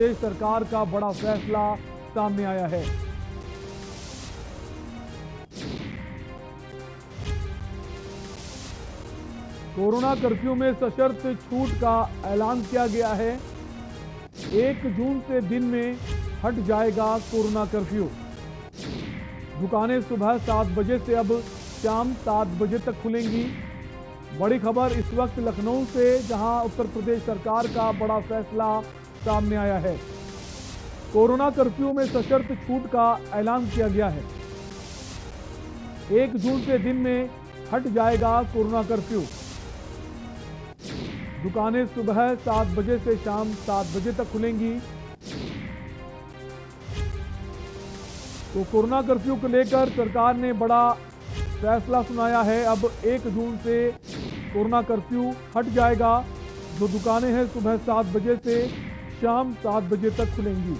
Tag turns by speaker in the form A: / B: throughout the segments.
A: प्रदेश सरकार का बड़ा फैसला सामने आया है। कोरोना कर्फ्यू में सशर्त छूट का ऐलान किया गया है। 1 जून से दिन में हट जाएगा कोरोना कर्फ्यू। दुकानें सुबह 7 बजे से अब शाम 7 बजे तक खुलेंगी। बड़ी खबर इस वक्त लखनऊ से, जहां उत्तर प्रदेश सरकार का बड़ा फैसला सामने आया है। कोरोना कर्फ्यू में सशर्त छूट का ऐलान किया गया है। 1 जून से दिन में हट जाएगा कोरोना कर्फ्यू। दुकानें सुबह 7 बजे से शाम 7 बजे तक खुलेंगी। तो कोरोना कर्फ्यू को लेकर सरकार ने बड़ा फैसला सुनाया है। अब 1 जून से कोरोना कर्फ्यू हट जाएगा। जो दुकानें हैं सुबह 7 बजे से शाम 7 बजे तक खुलेंगी।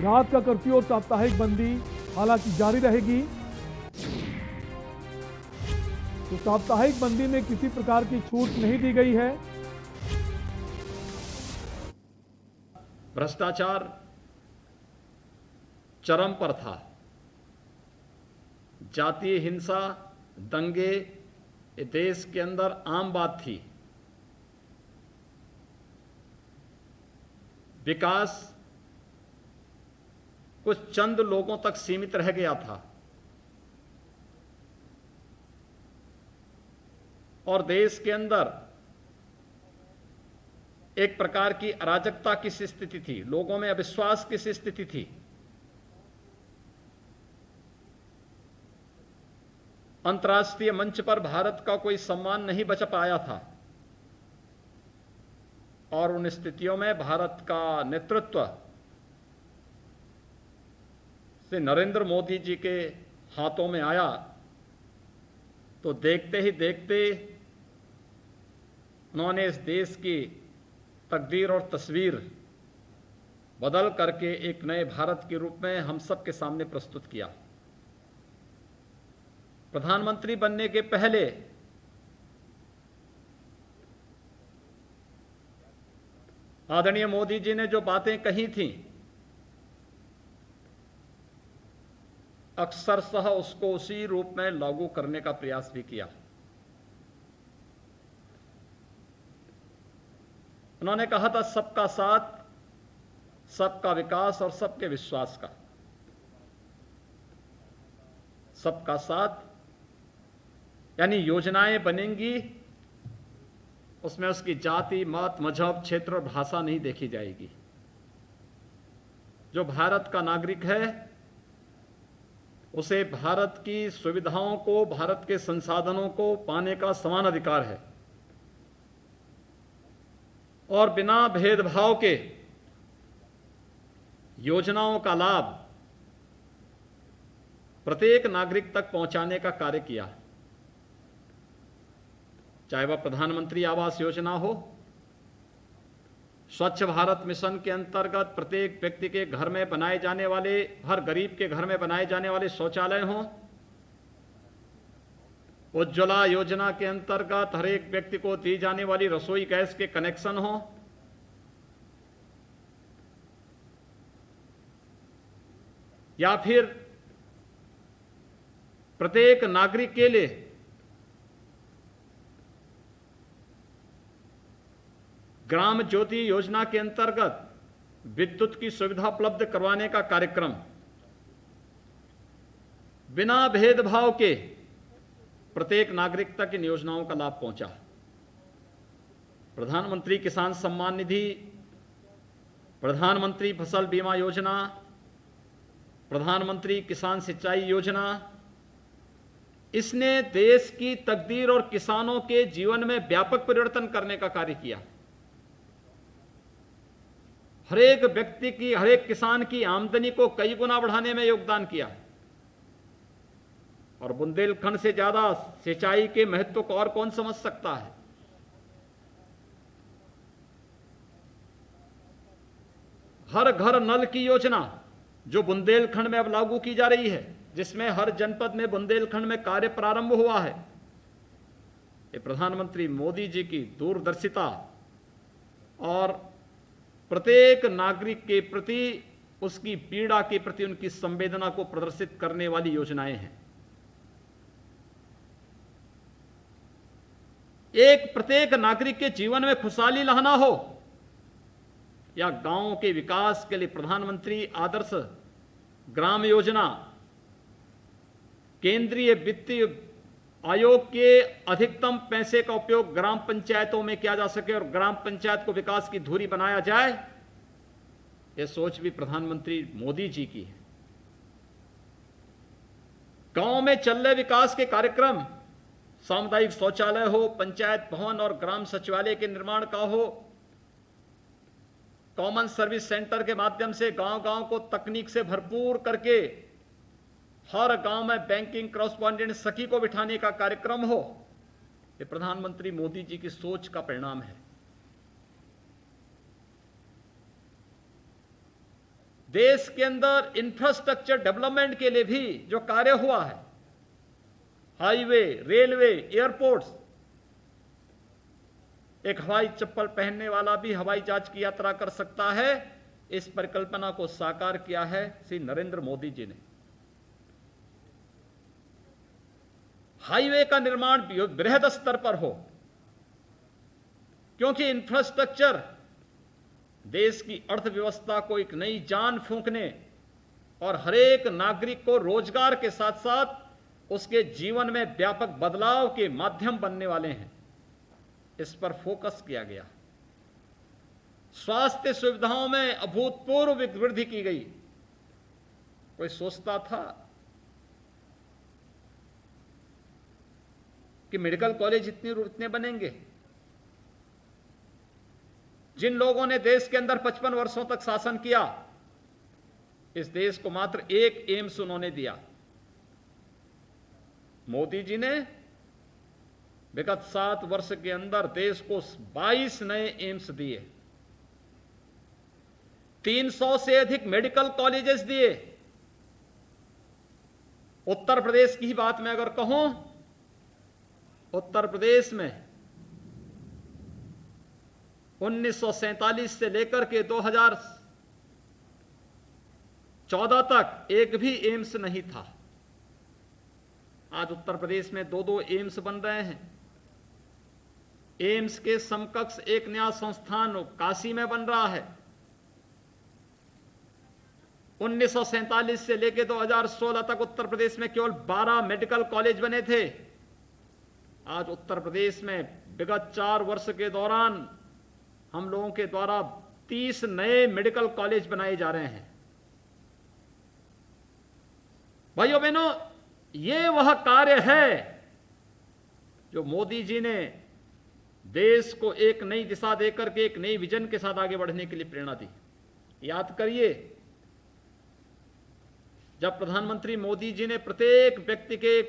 A: रात का कर्फ्यू और साप्ताहिक बंदी हालांकि जारी रहेगी। तो साप्ताहिक बंदी में किसी प्रकार की छूट नहीं दी गई है।
B: भ्रष्टाचार चरम पर था। जातीय हिंसा, दंगे ये देश के अंदर आम बात थी। विकास कुछ चंद लोगों तक सीमित रह गया था और देश के अंदर एक प्रकार की अराजकता की स्थिति थी, लोगों में अविश्वास की स्थिति थी। अंतर्राष्ट्रीय मंच पर भारत का कोई सम्मान नहीं बच पाया था और उन स्थितियों में भारत का नेतृत्व से नरेंद्र मोदी जी के हाथों में आया तो देखते ही देखते उन्होंने इस देश की तकदीर और तस्वीर बदल करके एक नए भारत के रूप में हम सब के सामने प्रस्तुत किया। प्रधानमंत्री बनने के पहले आदरणीय मोदी जी ने जो बातें कही थीं, अक्सरशः उसको उसी रूप में लागू करने का प्रयास भी किया। उन्होंने कहा था सबका साथ, सबका विकास और सबके विश्वास का। सबका साथ यानी योजनाएं बनेंगी, उसमें उसकी जाति, मत, मजहब, क्षेत्र और भाषा नहीं देखी जाएगी। जो भारत का नागरिक है उसे भारत की सुविधाओं को, भारत के संसाधनों को पाने का समान अधिकार है और बिना भेदभाव के योजनाओं का लाभ प्रत्येक नागरिक तक पहुंचाने का कार्य किया। चाहे वह प्रधानमंत्री आवास योजना हो, स्वच्छ भारत मिशन के अंतर्गत प्रत्येक व्यक्ति के घर में बनाए जाने वाले, हर गरीब के घर में बनाए जाने वाले शौचालय हों, उज्ज्वला योजना के अंतर्गत हर एक व्यक्ति को दी जाने वाली रसोई गैस के कनेक्शन हों, या फिर प्रत्येक नागरिक के लिए ग्राम ज्योति योजना के अंतर्गत विद्युत की सुविधा उपलब्ध करवाने का कार्यक्रम, बिना भेदभाव के प्रत्येक नागरिक तक इन योजनाओं का लाभ पहुंचा। प्रधानमंत्री किसान सम्मान निधि, प्रधानमंत्री फसल बीमा योजना, प्रधानमंत्री किसान सिंचाई योजना, इसने देश की तकदीर और किसानों के जीवन में व्यापक परिवर्तन करने का कार्य किया। हर एक व्यक्ति की, हर एक किसान की आमदनी को कई गुना बढ़ाने में योगदान किया और बुंदेलखंड से ज्यादा सिंचाई के महत्व को और कौन समझ सकता है। हर घर नल की योजना जो बुंदेलखंड में अब लागू की जा रही है, जिसमें हर जनपद में बुंदेलखंड में कार्य प्रारंभ हुआ है, ये प्रधानमंत्री मोदी जी की दूरदर्शिता और प्रत्येक नागरिक के प्रति, उसकी पीड़ा के प्रति उनकी संवेदना को प्रदर्शित करने वाली योजनाएं हैं। एक प्रत्येक नागरिक के जीवन में खुशहाली लाना हो या गांवों के विकास के लिए प्रधानमंत्री आदर्श ग्राम योजना, केंद्रीय वित्तीय आयोग के अधिकतम पैसे का उपयोग ग्राम पंचायतों में किया जा सके और ग्राम पंचायत को विकास की धुरी बनाया जाए, यह सोच भी प्रधानमंत्री मोदी जी की है। गांव में चल रहे विकास के कार्यक्रम, सामुदायिक शौचालय हो, पंचायत भवन और ग्राम सचिवालय के निर्माण का हो, कॉमन सर्विस सेंटर के माध्यम से गांव-गांव को तकनीक से भरपूर करके हर गांव में बैंकिंग कॉरेस्पॉन्डेंट सखी को बिठाने का कार्यक्रम हो, ये प्रधानमंत्री मोदी जी की सोच का परिणाम है। देश के अंदर इंफ्रास्ट्रक्चर डेवलपमेंट के लिए भी जो कार्य हुआ है, हाईवे, रेलवे, एयरपोर्ट्स, एक हवाई चप्पल पहनने वाला भी हवाई जहाज की यात्रा कर सकता है, इस परिकल्पना को साकार किया है श्री नरेंद्र मोदी जी ने। हाईवे का निर्माण बृहद स्तर पर हो, क्योंकि इंफ्रास्ट्रक्चर देश की अर्थव्यवस्था को एक नई जान फूंकने और हरेक नागरिक को रोजगार के साथ साथ उसके जीवन में व्यापक बदलाव के माध्यम बनने वाले हैं, इस पर फोकस किया गया। स्वास्थ्य सुविधाओं में अभूतपूर्व वृद्धि की गई। कोई सोचता था कि मेडिकल कॉलेज इतने बनेंगे? जिन लोगों ने देश के अंदर 55 वर्षों तक शासन किया, इस देश को मात्र एक एम्स उन्होंने दिया। मोदी जी ने विगत 7 वर्ष के अंदर देश को 22 नए एम्स दिए, 300 से अधिक मेडिकल कॉलेजेस दिए। उत्तर प्रदेश की बात मैं अगर कहूं, उत्तर प्रदेश में 1947 से लेकर के 2014 तक एक भी एम्स नहीं था। आज उत्तर प्रदेश में 2-2 एम्स बन रहे हैं। एम्स के समकक्ष एक नया संस्थान काशी में बन रहा है। 1947 से लेकर 2016 तक उत्तर प्रदेश में केवल 12 मेडिकल कॉलेज बने थे। आज उत्तर प्रदेश में विगत 4 वर्ष के दौरान हम लोगों के द्वारा 30 नए मेडिकल कॉलेज बनाए जा रहे हैं। भाइयों बहनों, ये वह कार्य है जो मोदी जी ने देश को एक नई दिशा देकर के एक नई विजन के साथ आगे बढ़ने के लिए प्रेरणा दी। याद करिए, जब प्रधानमंत्री मोदी जी ने प्रत्येक व्यक्ति के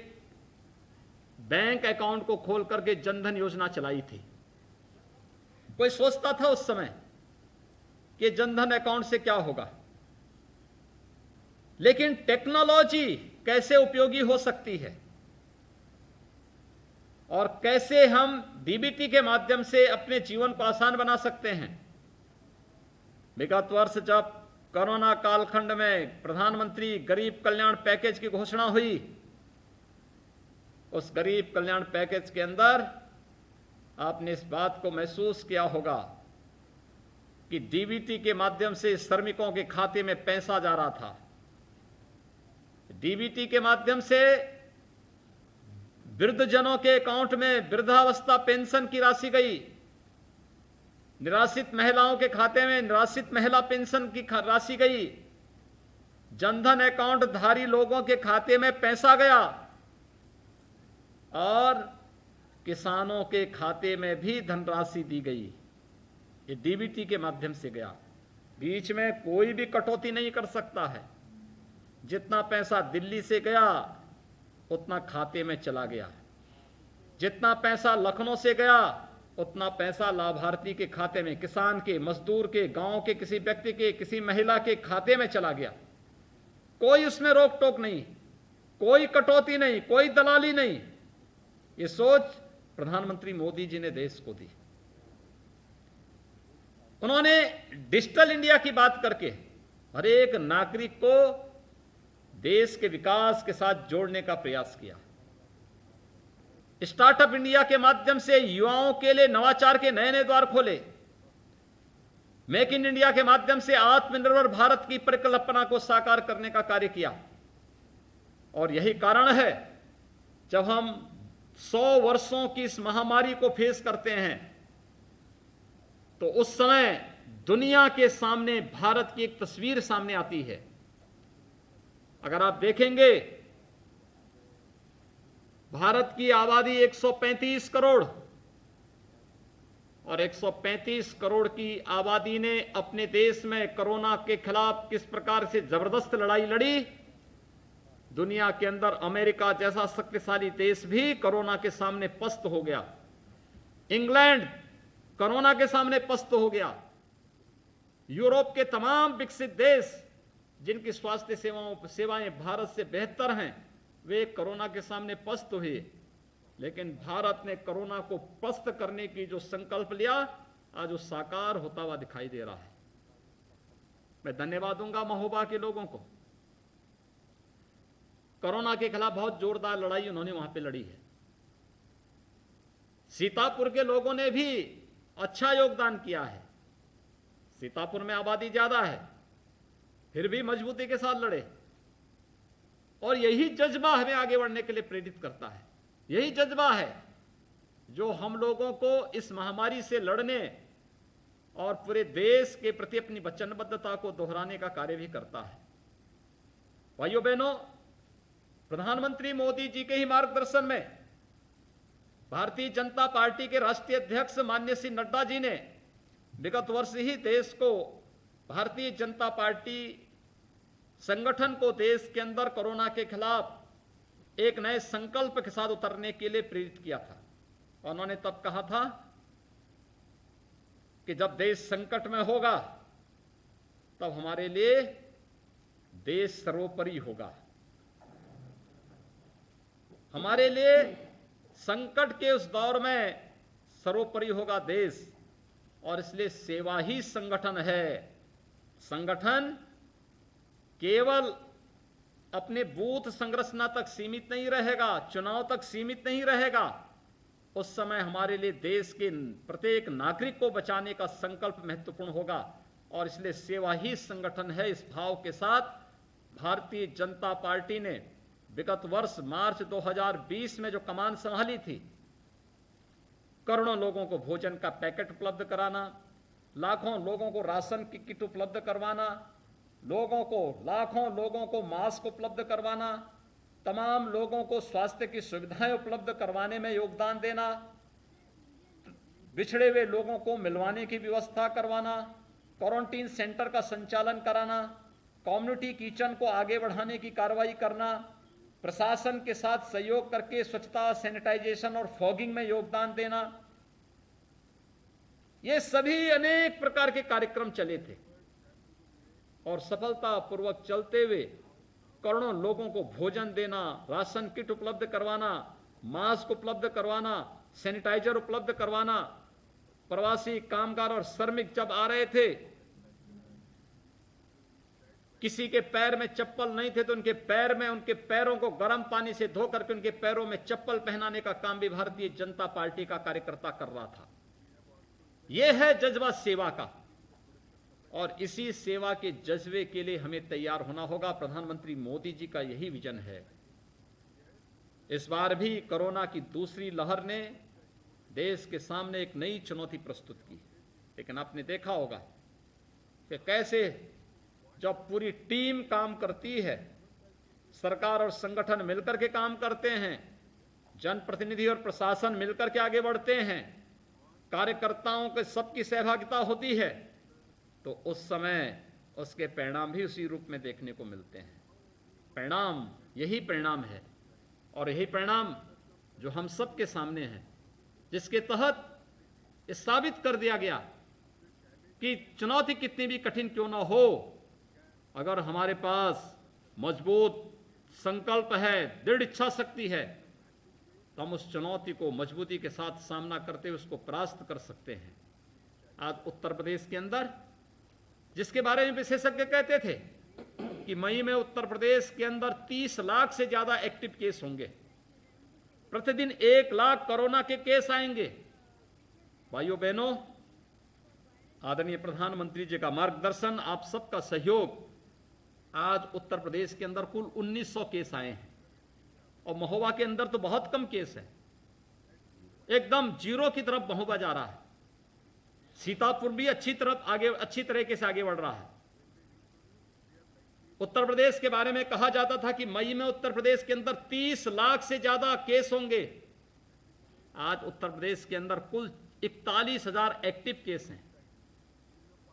B: बैंक अकाउंट को खोल करके जनधन योजना चलाई थी, कोई सोचता था उस समय कि जनधन अकाउंट से क्या होगा? लेकिन टेक्नोलॉजी कैसे उपयोगी हो सकती है और कैसे हम डीबीटी के माध्यम से अपने जीवन को आसान बना सकते हैं। विगत वर्ष जब कोरोना कालखंड में प्रधानमंत्री गरीब कल्याण पैकेज की घोषणा हुई, उस गरीब कल्याण पैकेज के अंदर आपने इस बात को महसूस किया होगा कि डीबीटी के माध्यम से श्रमिकों के खाते में पैसा जा रहा था। डीबीटी के माध्यम से वृद्धजनों के अकाउंट में वृद्धावस्था पेंशन की राशि गई, निराश्रित महिलाओं के खाते में निराश्रित महिला पेंशन की राशि गई, जनधन अकाउंट धारी लोगों के खाते में पैसा गया और किसानों के खाते में भी धनराशि दी गई। ये डीबीटी के माध्यम से गया। बीच में कोई भी कटौती नहीं कर सकता है। जितना पैसा दिल्ली से गया उतना खाते में चला गया, जितना पैसा लखनऊ से गया उतना पैसा लाभार्थी के खाते में, किसान के, मजदूर के, गांव के किसी व्यक्ति के, किसी महिला के खाते में चला गया। कोई उसमें रोक टोक नहीं, कोई कटौती नहीं, कोई दलाली नहीं। ये सोच प्रधानमंत्री मोदी जी ने देश को दी। उन्होंने डिजिटल इंडिया की बात करके हर एक नागरिक को देश के विकास के साथ जोड़ने का प्रयास किया। स्टार्टअप इंडिया के माध्यम से युवाओं के लिए नवाचार के नए नए द्वार खोले। मेक इन इंडिया के माध्यम से आत्मनिर्भर भारत की परिकल्पना को साकार करने का कार्य किया। और यही कारण है जब हम 100 वर्षों की इस महामारी को फेस करते हैं तो उस समय दुनिया के सामने भारत की एक तस्वीर सामने आती है। अगर आप देखेंगे, भारत की आबादी 135 करोड़ और 135 करोड़ की आबादी ने अपने देश में कोरोना के खिलाफ किस प्रकार से जबरदस्त लड़ाई लड़ी। दुनिया के अंदर अमेरिका जैसा शक्तिशाली देश भी कोरोना के सामने पस्त हो गया। इंग्लैंड कोरोना के सामने पस्त हो गया। यूरोप के तमाम विकसित देश जिनकी स्वास्थ्य सेवाएं भारत से बेहतर हैं, वे कोरोना के सामने पस्त हुए। लेकिन भारत ने कोरोना को पस्त करने की जो संकल्प लिया, आज वो साकार होता हुआ दिखाई दे रहा है। मैं धन्यवाद दूंगा महोबा के लोगों को। कोरोना के खिलाफ बहुत जोरदार लड़ाई उन्होंने वहां पे लड़ी है। सीतापुर के लोगों ने भी अच्छा योगदान किया है। सीतापुर में आबादी ज्यादा है, फिर भी मजबूती के साथ लड़े। और यही जज्बा हमें आगे बढ़ने के लिए प्रेरित करता है। यही जज्बा है जो हम लोगों को इस महामारी से लड़ने और पूरे देश के प्रति अपनी वचनबद्धता को दोहराने का कार्य भी करता है। भाइयों बहनों, प्रधानमंत्री मोदी जी के ही मार्गदर्शन में भारतीय जनता पार्टी के राष्ट्रीय अध्यक्ष माननीय श्री नड्डा जी ने विगत वर्ष ही देश को, भारतीय जनता पार्टी संगठन को देश के अंदर कोरोना के खिलाफ एक नए संकल्प के साथ उतरने के लिए प्रेरित किया था। और उन्होंने तब कहा था कि जब देश संकट में होगा तब हमारे लिए देश सर्वोपरि होगा। हमारे लिए संकट के उस दौर में सर्वोपरि होगा देश, और इसलिए सेवा ही संगठन है। संगठन केवल अपने बूथ संरचना तक सीमित नहीं रहेगा, चुनाव तक सीमित नहीं रहेगा। उस समय हमारे लिए देश के प्रत्येक नागरिक को बचाने का संकल्प महत्वपूर्ण होगा, और इसलिए सेवा ही संगठन है। इस भाव के साथ भारतीय जनता पार्टी ने विगत वर्ष मार्च 2020 में जो कमान संभाली थी, करोड़ों लोगों को भोजन का पैकेट उपलब्ध कराना, लाखों लोगों को राशन की किट उपलब्ध करवाना, लाखों लोगों को मास्क उपलब्ध करवाना, तमाम लोगों को स्वास्थ्य की सुविधाएं उपलब्ध करवाने में योगदान देना, बिछड़े हुए लोगों को मिलवाने की व्यवस्था करवाना, क्वारंटीन सेंटर का संचालन कराना, कम्युनिटी किचन को आगे बढ़ाने की कार्रवाई करना, प्रशासन के साथ सहयोग करके स्वच्छता, सैनिटाइजेशन और फॉगिंग में योगदान देना, ये सभी अनेक प्रकार के कार्यक्रम चले थे। और सफलतापूर्वक चलते हुए करोड़ों लोगों को भोजन देना, राशन किट उपलब्ध करवाना, मास्क उपलब्ध करवाना, सैनिटाइजर उपलब्ध करवाना। प्रवासी कामगार और श्रमिक जब आ रहे थे, किसी के पैर में चप्पल नहीं थे तो उनके पैरों को गर्म पानी से धो करके उनके पैरों में चप्पल पहनाने का काम भी भारतीय जनता पार्टी का कार्यकर्ता कर रहा था। यह है जज्बा सेवा का, और इसी सेवा के जज्बे के लिए हमें तैयार होना होगा। प्रधानमंत्री मोदी जी का यही विजन है। इस बार भी कोरोना की दूसरी लहर ने देश के सामने एक नई चुनौती प्रस्तुत की, लेकिन आपने देखा होगा कि कैसे जब पूरी टीम काम करती है, सरकार और संगठन मिलकर के काम करते हैं, जनप्रतिनिधि और प्रशासन मिलकर के आगे बढ़ते हैं, कार्यकर्ताओं के सबकी सहभागिता होती है, तो उस समय उसके परिणाम भी उसी रूप में देखने को मिलते हैं। परिणाम यही परिणाम है, और यही परिणाम जो हम सबके सामने है, जिसके तहत ये साबित कर दिया गया कि चुनौती कितनी भी कठिन क्यों ना हो, अगर हमारे पास मजबूत संकल्प है, दृढ़ इच्छा शक्ति है, तो हम उस चुनौती को मजबूती के साथ सामना करते हुए उसको परास्त कर सकते हैं। आज उत्तर प्रदेश के अंदर, जिसके बारे में विशेषज्ञ कहते थे कि मई में उत्तर प्रदेश के अंदर 30 लाख से ज्यादा एक्टिव केस होंगे, प्रतिदिन 1 लाख कोरोना के केस आएंगे। भाइयों बहनों, आदरणीय प्रधानमंत्री जी का मार्गदर्शन, आप सबका सहयोग, आज उत्तर प्रदेश के अंदर कुल 1900 केस आए हैं और महोबा के अंदर तो बहुत कम केस है, एकदम जीरो की तरफ महोबा जा रहा है। सीतापुर भी अच्छी तरीके से आगे बढ़ रहा है। उत्तर प्रदेश के बारे में कहा जाता था कि मई में उत्तर प्रदेश के अंदर 30 लाख से ज्यादा केस होंगे। आज उत्तर प्रदेश के अंदर कुल 41,000 एक्टिव केस हैं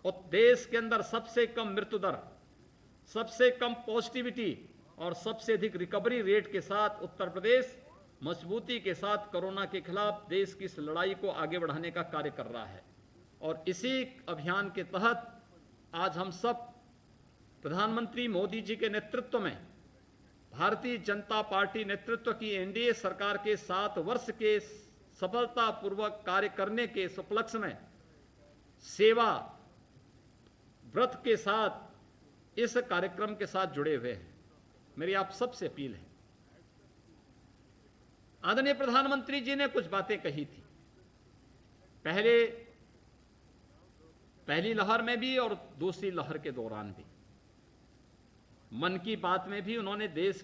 B: और देश के अंदर सबसे कम मृत्यु दर, सबसे कम पॉजिटिविटी और सबसे अधिक रिकवरी रेट के साथ उत्तर प्रदेश मजबूती के साथ कोरोना के खिलाफ देश की इस लड़ाई को आगे बढ़ाने का कार्य कर रहा है। और इसी अभियान के तहत आज हम सब प्रधानमंत्री मोदी जी के नेतृत्व में भारतीय जनता पार्टी नेतृत्व की एनडीए सरकार के 7 वर्ष के सफलतापूर्वक कार्य करने के इस उपलक्ष्य में सेवा व्रत के साथ इस कार्यक्रम के साथ जुड़े हुए हैं। मेरी आप सबसे अपील है, आदरणीय प्रधानमंत्री जी ने कुछ बातें कही थी पहली लहर में भी और दूसरी लहर के दौरान भी। मन की बात में भी उन्होंने देश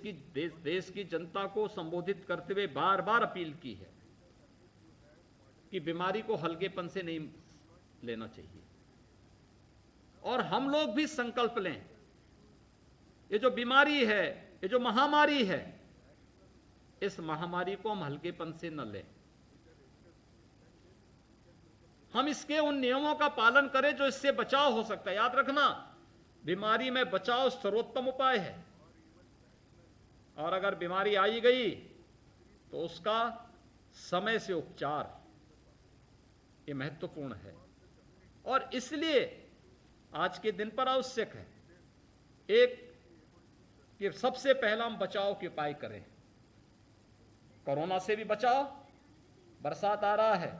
B: की जनता को संबोधित करते हुए बार बार अपील की है कि बीमारी को हल्केपन से नहीं लेना चाहिए और हम लोग भी संकल्प लें, ये जो बीमारी है, ये जो महामारी है, इस महामारी को हम हल्केपन से न लें। हम इसके उन नियमों का पालन करें जो इससे बचाव हो सकता है। याद रखना, बीमारी में बचाव सर्वोत्तम उपाय है और अगर बीमारी आई गई तो उसका समय से उपचार, ये महत्वपूर्ण है और इसलिए आज के दिन पर आवश्यक है एक कि सबसे पहला हम बचाव के उपाय करें। कोरोना से भी बचाव, बरसात आ रहा है,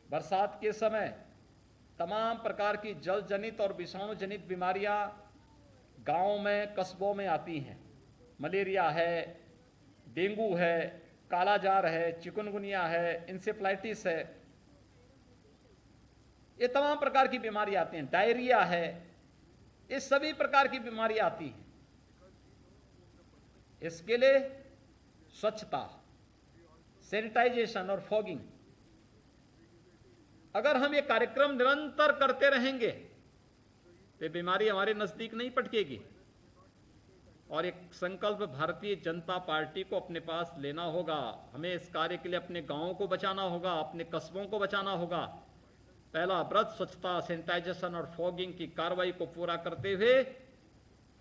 B: बरसात के समय तमाम प्रकार की जल जनित और विषाणु जनित बीमारियां गांवों में, कस्बों में आती हैं। मलेरिया है, डेंगू है, कालाजार है, चिकनगुनिया है, इंसेफ्लाइटिस है, ये तमाम प्रकार की बीमारी आती हैं। डायरिया है, ये सभी प्रकार की बीमारी आती हैं। इसके लिए स्वच्छता, सैनिटाइजेशन और फॉगिंग, अगर हम ये कार्यक्रम निरंतर करते रहेंगे तो बीमारी हमारे नजदीक नहीं पटकेगी। और एक संकल्प भारतीय जनता पार्टी को अपने पास लेना होगा। हमें इस कार्य के लिए अपने गांवों को बचाना होगा, अपने कस्बों को बचाना होगा। पहला व्रत स्वच्छता, सैनिटाइजेशन और फॉगिंग की कार्रवाई को पूरा करते हुए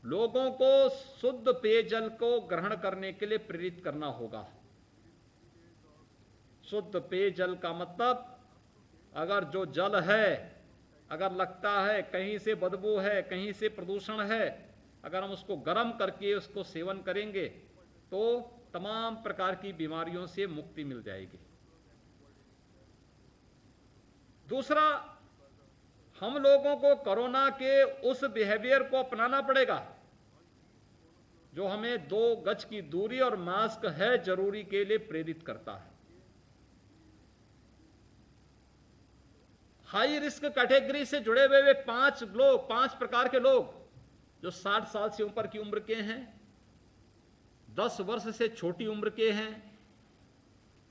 B: लोगों को शुद्ध पेयजल को ग्रहण करने के लिए प्रेरित करना होगा। शुद्ध पेयजल का मतलब, अगर जो जल है, अगर लगता है कहीं से बदबू है, कहीं से प्रदूषण है, अगर हम उसको गर्म करके उसको सेवन करेंगे तो तमाम प्रकार की बीमारियों से मुक्ति मिल जाएगी। दूसरा, हम लोगों को कोरोना के उस बिहेवियर को अपनाना पड़ेगा जो हमें 2 गज की दूरी और मास्क है जरूरी के लिए प्रेरित करता है। हाई रिस्क कैटेगरी से जुड़े हुए 5 प्रकार के लोग जो 60 साल से ऊपर की उम्र के हैं, 10 वर्ष से छोटी उम्र के हैं,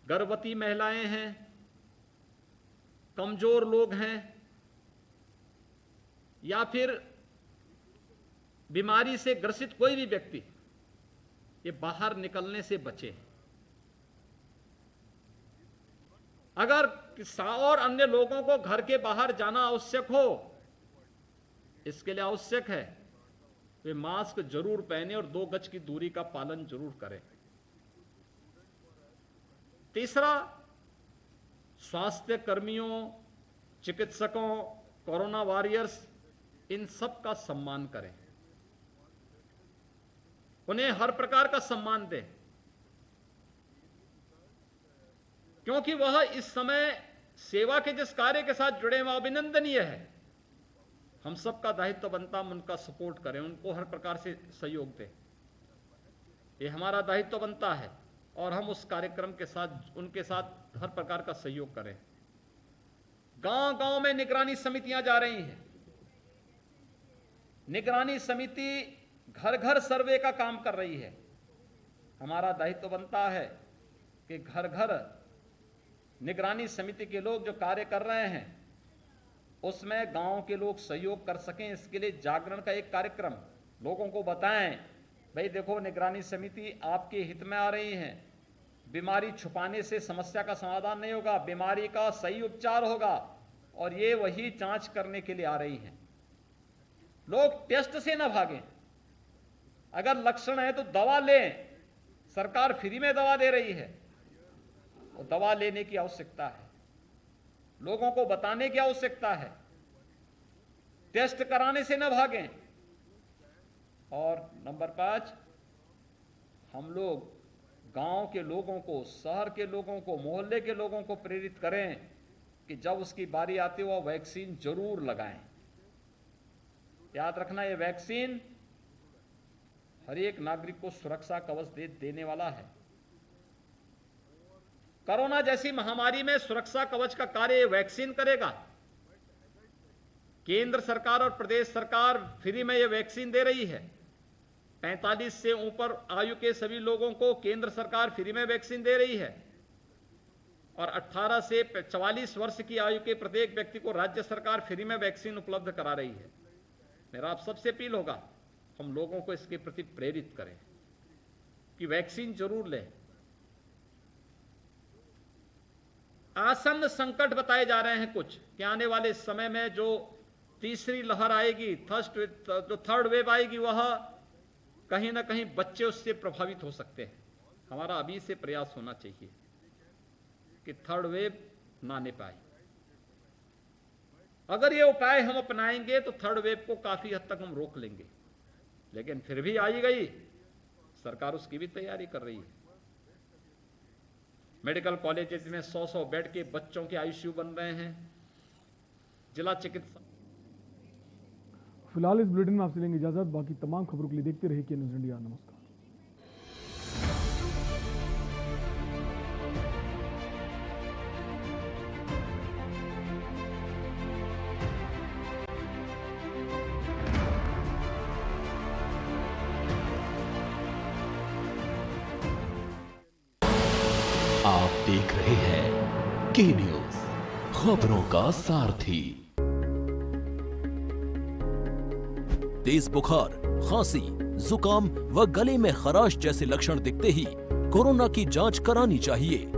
B: गर्भवती महिलाएं हैं, कमजोर लोग हैं या फिर बीमारी से ग्रसित कोई भी व्यक्ति, ये बाहर निकलने से बचे। अगर और अन्य लोगों को घर के बाहर जाना आवश्यक हो, इसके लिए आवश्यक है वे मास्क जरूर पहने और 2 गज की दूरी का पालन जरूर करें। तीसरा, स्वास्थ्य कर्मियों, चिकित्सकों, कोरोना वॉरियर्स, इन सब का सम्मान करें, उन्हें हर प्रकार का सम्मान दें, क्योंकि वह इस समय सेवा के जिस कार्य के साथ जुड़े हैं अभिनंदनीय है। हम सबका दायित्व बनता हम उनका सपोर्ट करें, उनको हर प्रकार से सहयोग दें। ये हमारा दायित्व बनता है और हम उस कार्यक्रम के साथ उनके साथ हर प्रकार का सहयोग करें। गांव-गांव में निगरानी समितियां जा रही हैं। निगरानी समिति घर-घर सर्वे का काम कर रही है। हमारा दायित्व बनता है कि घर-घर निगरानी समिति के लोग जो कार्य कर रहे हैं उसमें गांव के लोग सहयोग कर सकें। इसके लिए जागरण का एक कार्यक्रम, लोगों को बताएं, भाई देखो निगरानी समिति आपके हित में आ रही है। बीमारी छुपाने से समस्या का समाधान नहीं होगा, बीमारी का सही उपचार होगा और ये वही जांच करने के लिए आ रही है। लोग टेस्ट से ना भागें, अगर लक्षण है तो दवा लें। सरकार फ्री में दवा दे रही है, और दवा लेने की आवश्यकता है, लोगों को बताने की आवश्यकता है। टेस्ट कराने से न भागें। और नंबर 5, हम लोग गांव के लोगों को, शहर के लोगों को, मोहल्ले के लोगों को प्रेरित करें कि जब उसकी बारी आती है वह वैक्सीन जरूर लगाएं। याद रखना, ये वैक्सीन हर एक नागरिक को सुरक्षा कवच देने वाला है। कोरोना जैसी महामारी में सुरक्षा कवच का कार्य वैक्सीन करेगा। केंद्र सरकार और प्रदेश सरकार फ्री में यह वैक्सीन दे रही है। 45 से ऊपर आयु के सभी लोगों को केंद्र सरकार फ्री में वैक्सीन दे रही है और 18 से 44 वर्ष की आयु के प्रत्येक व्यक्ति को राज्य सरकार फ्री में वैक्सीन उपलब्ध करा रही है। मेरा आप सबसे अपील होगा, हम लोगों को इसके प्रति प्रेरित करें कि वैक्सीन जरूर लें। आसन्न संकट बताए जा रहे हैं कुछ कि आने वाले समय में जो तीसरी लहर आएगी, जो थर्ड वेव आएगी, वह कहीं ना कहीं बच्चे उससे प्रभावित हो सकते हैं। हमारा अभी से प्रयास होना चाहिए कि थर्ड वेव ना आने पाए। अगर ये उपाय हम अपनाएंगे तो थर्ड वेव को काफी हद तक हम रोक लेंगे, लेकिन फिर भी आई गई, सरकार उसकी भी तैयारी कर रही है। मेडिकल कॉलेजेस में 100-100 बेड के बच्चों के आईसीयू बन रहे हैं। जिला चिकित्सा।
A: फिलहाल इस बुलेटिन में आपसे लेंगे इजाजत। बाकी तमाम खबरों के लिए देखते रहिए न्यूज़ इंडिया। नमस्कार।
C: आप देख रहे हैं के न्यूज, खबरों का सारथी।
D: तेज बुखार, खांसी, जुकाम व गले में खराश जैसे लक्षण दिखते ही कोरोना की जांच करानी चाहिए।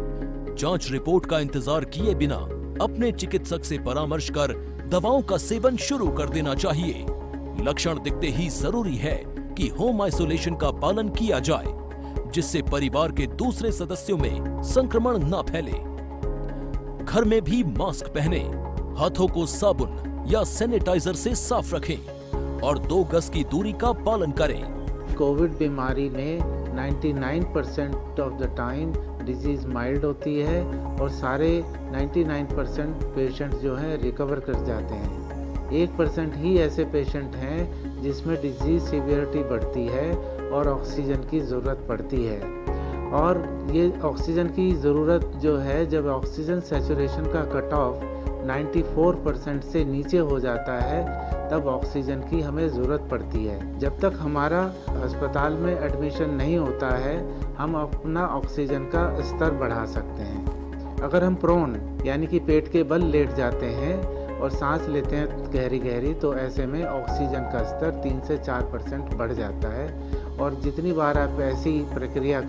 D: जांच रिपोर्ट का इंतजार किए बिना अपने चिकित्सक से परामर्श कर दवाओं का सेवन शुरू कर देना चाहिए। लक्षण दिखते ही जरूरी है कि होम आइसोलेशन का पालन किया जाए, जिससे परिवार के दूसरे सदस्यों में संक्रमण न फैले। घर में भी मास्क पहने, हाथों को साबुन या सैनिटाइजर से साफ रखें और 2 गज की दूरी का पालन करें।
E: कोविड बीमारी में 99% of the time disease mild होती है और सारे 99% पेशेंट जो हैं रिकवर कर जाते हैं। 1% ही ऐसे पेशेंट हैं जिसमें डिजीज सीवियरिटी बढ़ती है और ऑक्सीजन की ज़रूरत पड़ती है। और ये ऑक्सीजन की ज़रूरत जो है, जब ऑक्सीजन सैचुरेशन का कट ऑफ 94% से नीचे हो जाता है, तब ऑक्सीजन की हमें ज़रूरत पड़ती है। जब तक हमारा अस्पताल में एडमिशन नहीं होता है, हम अपना ऑक्सीजन का स्तर बढ़ा सकते हैं। अगर हम प्रोन यानी कि पेट के बल लेट जाते हैं और सांस लेते हैं गहरी गहरी, तो ऐसे में ऑक्सीजन का स्तर 3 से 4% बढ़ जाता है। और जितनी बार आप ऐसी प्रक्रिया